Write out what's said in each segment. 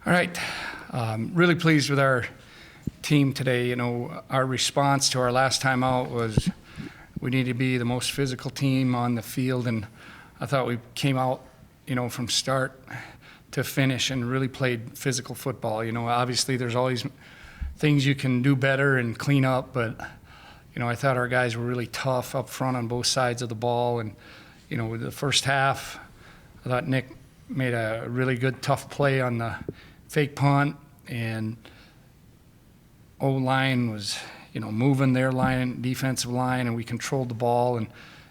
All right. Really pleased with our team today. You know, our response to our last time out was we need to be the most physical team on the field, and I thought we came out, you know, from start to finish and really played physical football. You know, obviously there's always things you can do better and clean up, but, you know, I thought our guys were really tough up front on both sides of the ball. And, you know, with the first half, I thought Nick made a really good, tough play on the fake punt, and O-line was, you know, moving their line, defensive line, and we controlled the ball and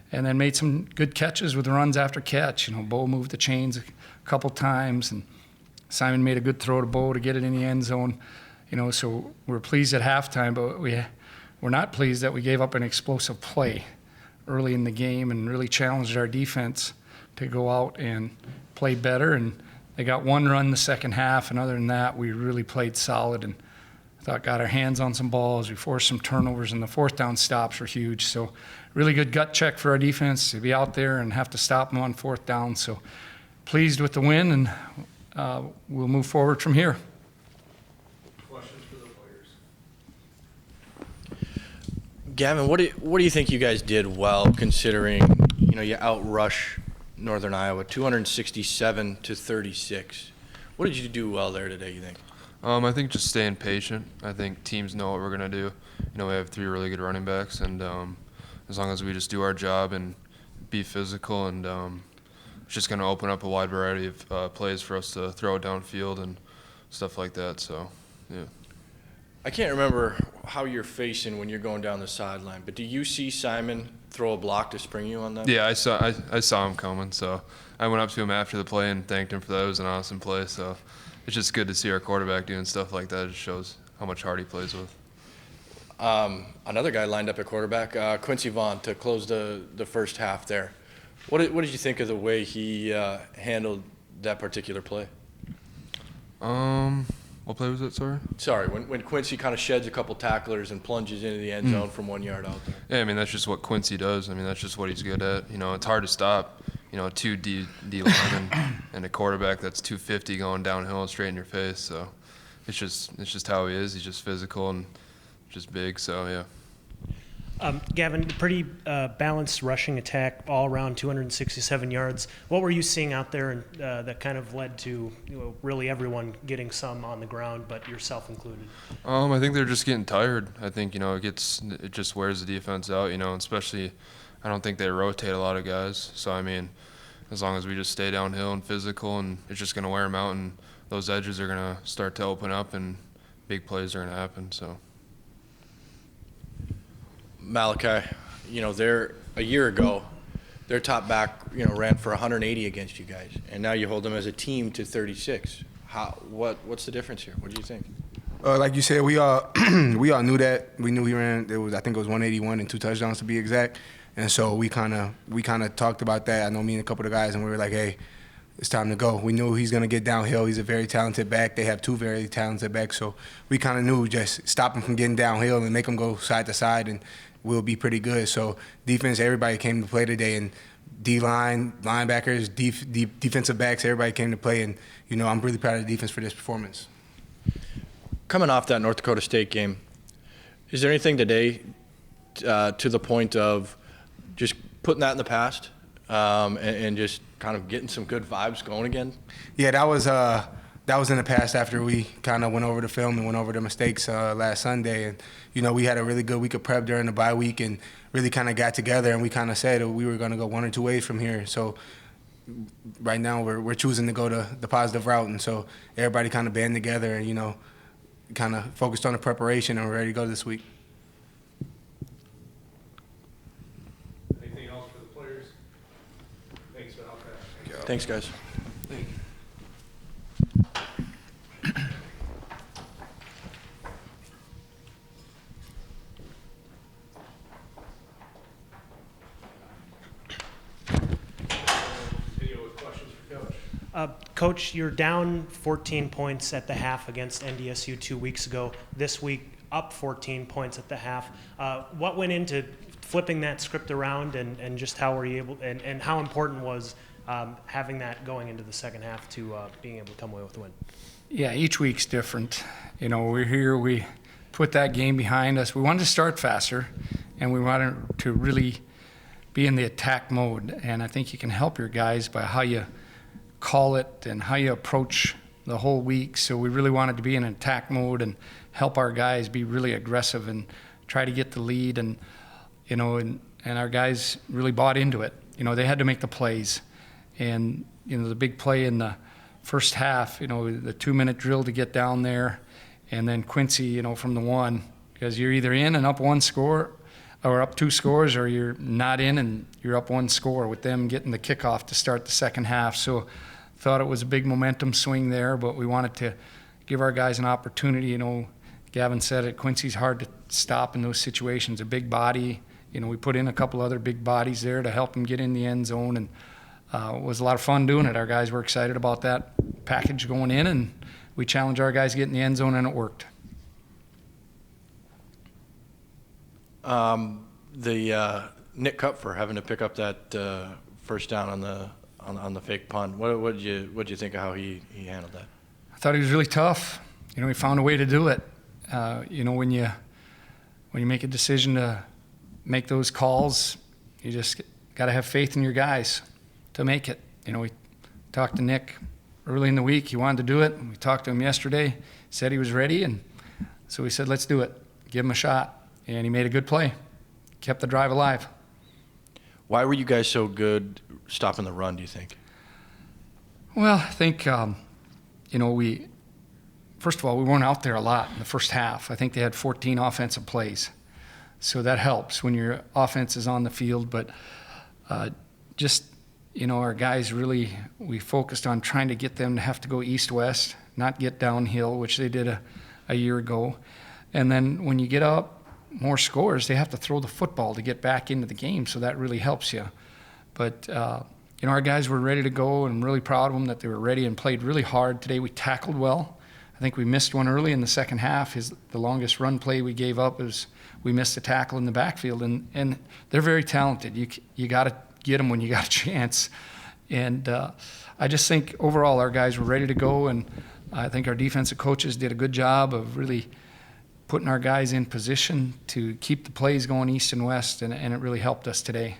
then made some good catches with runs after catch. You know, Bo moved the chains a couple times, and Simon made a good throw to Bo to get it in the end zone. You know, so we're pleased at halftime, but we're not pleased that we gave up an explosive play early in the game and really challenged our defense to go out and play better. And they got one run the second half, and other than that, we really played solid and I thought got our hands on some balls. We forced some turnovers, and the fourth down stops were huge. So really good gut check for our defense to be out there and have to stop them on fourth down. So pleased with the win, and we'll move forward from here. Questions for the players? Gaven, what do you think you guys did well, considering, you know, you outrush Northern Iowa 267-36? What did you do well there today, you think? I think just staying patient. I think teams know what we're going to do. You know, we have 3 really good running backs, and as long as we just do our job and be physical, and it's just going to open up a wide variety of plays for us to throw downfield and stuff like that. So, yeah. I can't remember how you're facing when you're going down the sideline, but do you see Simon throw a block to spring you on that? Yeah, I saw him coming, so I went up to him after the play and thanked him for that. It was an awesome play, so it's just good to see our quarterback doing stuff like that. It just shows how much heart he plays with. Another guy lined up at quarterback, Quincy Vaughn, to close the first half there. What did you think of the way he handled that particular play? What play was it, sorry? Sorry, when Quincy kind of sheds a couple tacklers and plunges into the end zone from 1 yard out there. Yeah, I mean, that's just what Quincy does. I mean, that's just what he's good at. You know, it's hard to stop, you know, 2 D linemen and a quarterback that's 250 going downhill straight in your face. So it's just how he is. He's just physical and just big, so yeah. Gaven, pretty balanced rushing attack all around, 267 yards. What were you seeing out there that kind of led to, you know, really everyone getting some on the ground, but yourself included? I think they're just getting tired. I think, you know, it just wears the defense out, you know, especially I don't think they rotate a lot of guys. So, I mean, as long as we just stay downhill and physical, and it's just going to wear them out, and those edges are going to start to open up and big plays are going to happen, so. Malachi, you know, a year ago, their top back, you know, ran for 180 against you guys, and now you hold them as a team to 36. What's the difference here? What do you think? Like you said, we all knew that. We knew he ran. I think it was 181 and 2 touchdowns to be exact. And so we kind of talked about that. I know me and a couple of the guys, and we were like, hey, it's time to go. We knew he's going to get downhill. He's a very talented back. They have 2 very talented backs, so we kind of knew just stop him from getting downhill and make him go side to side, and we'll be pretty good. So defense, everybody came to play today, and D-line, linebackers, defensive backs, everybody came to play, and, you know, I'm really proud of the defense for this performance. Coming off that North Dakota State game, is there anything today to the point of just putting that in the past and just kind of getting some good vibes going again? Yeah, that was in the past after we kind of went over the film and went over the mistakes last Sunday. And, you know, we had a really good week of prep during the bye week and really kind of got together, and we kind of said we were going to go 1 or 2 ways from here. So right now we're choosing to go the positive route, and so everybody kind of band together and, you know, kind of focused on the preparation, and we're ready to go this week. Anything else for the players? Thanks, Malachi. Thanks, guys. Coach, you're down 14 points at the half against NDSU 2 weeks ago. This week, up 14 points at the half. What went into flipping that script around, and just how were you able, and how important was having that going into the second half to being able to come away with the win? Yeah, each week's different. You know, we're here, we put that game behind us. We wanted to start faster, and we wanted to really be in the attack mode. And I think you can help your guys by how you call it and how you approach the whole week. So we really wanted to be in attack mode and help our guys be really aggressive and try to get the lead. And, you know, and our guys really bought into it. You know, they had to make the plays. And, you know, the big play in the first half, you know, the 2-minute drill to get down there, and then Quincy, you know, from the 1, because you're either in and up 1 score or up 2 scores, or you're not in and you're up 1 score with them getting the kickoff to start the second half. So thought it was a big momentum swing there, but we wanted to give our guys an opportunity. You know, Gaven said it, Quincy's hard to stop in those situations, a big body. You know, we put in a couple other big bodies there to help him get in the end zone, and it was a lot of fun doing it. Our guys were excited about that package going in, and we challenged our guys to get in the end zone, and it worked. Nick Kupfer having to pick up that first down on the fake punt. What did you think of how he handled that? I thought he was really tough. You know, he found a way to do it. You know, when you make a decision to make those calls, you just got to have faith in your guys to make it. You know, we talked to Nick early in the week. He wanted to do it. We talked to him yesterday, said he was ready, and so we said, let's do it. Give him a shot. And he made a good play. Kept the drive alive. Why were you guys so good stopping the run, do you think? Well, I think, you know, first of all, we weren't out there a lot in the first half. I think they had 14 offensive plays. So that helps when your offense is on the field. But just, you know, our guys really, we focused on trying to get them to have to go east-west, not get downhill, which they did a year ago. And then when you get up more scores, they have to throw the football to get back into the game, so that really helps you. But, you know, our guys were ready to go, and I'm really proud of them that they were ready and played really hard today. We tackled well. I think we missed one early in the second half. The longest run play we gave up was we missed a tackle in the backfield, and they're very talented. You got to get them when you got a chance. And I just think overall our guys were ready to go, and I think our defensive coaches did a good job of really putting our guys in position to keep the plays going east and west, and it really helped us today.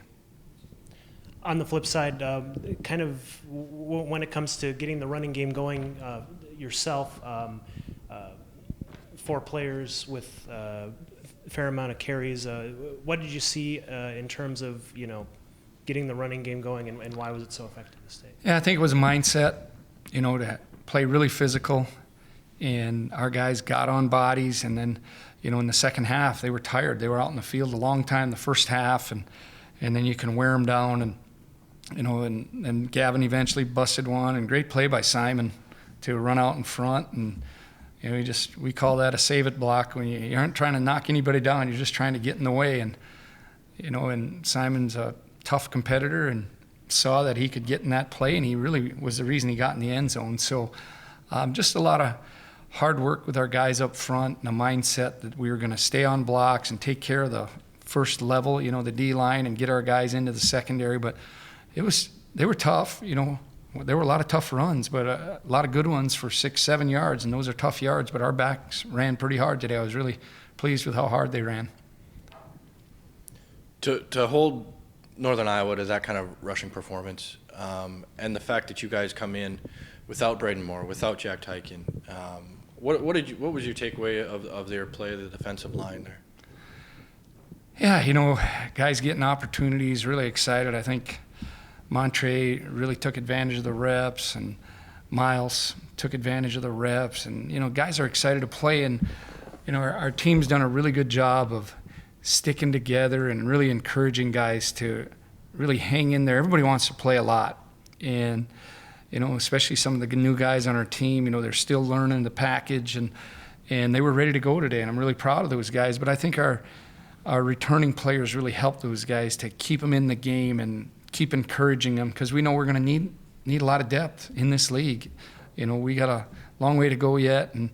On the flip side, kind of when it comes to getting the running game going yourself, 4 players with a fair amount of carries, what did you see in terms of, you know, getting the running game going, and why was it so effective this day? Yeah, I think it was a mindset, you know, to play really physical, and our guys got on bodies, and then, you know, in the second half, they were tired. They were out in the field a long time the first half, and then you can wear them down, and, you know, and Gaven eventually busted one, and great play by Simon to run out in front, and, you know, we call that a save it block. When you aren't trying to knock anybody down, you're just trying to get in the way, and, you know, and Simon's a tough competitor and saw that he could get in that play, and he really was the reason he got in the end zone. So just a lot of hard work with our guys up front, and a mindset that we were going to stay on blocks and take care of the first level, you know, the D-line, and get our guys into the secondary. But they were tough, you know. There were a lot of tough runs, but a lot of good ones for 6-7 yards, and those are tough yards. But our backs ran pretty hard today. I was really pleased with how hard they ran. To hold Northern Iowa to that kind of rushing performance, and the fact that you guys come in without Braden Moore, without Jack Tyken, what was your takeaway of their play, the defensive line there? Yeah, you know, guys getting opportunities, really excited. I think Montre really took advantage of the reps, and Miles took advantage of the reps, and, you know, guys are excited to play, and, you know, our team's done a really good job of sticking together and really encouraging guys to really hang in there. Everybody wants to play a lot, and, you know, especially some of the new guys on our team, you know, they're still learning the package, and they were ready to go today, and I'm really proud of those guys. But I think our returning players really helped those guys to keep them in the game and keep encouraging them, because we know we're going to need a lot of depth in this league. You know, we got a long way to go yet, and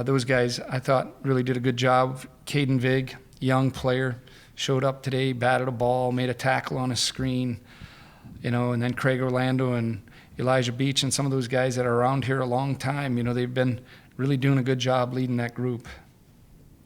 those guys, I thought, really did a good job. Caden Vig, young player, showed up today, batted a ball, made a tackle on a screen, you know, and then Craig Orlando and Elijah Beach and some of those guys that are around here a long time, they've been really doing a good job leading that group.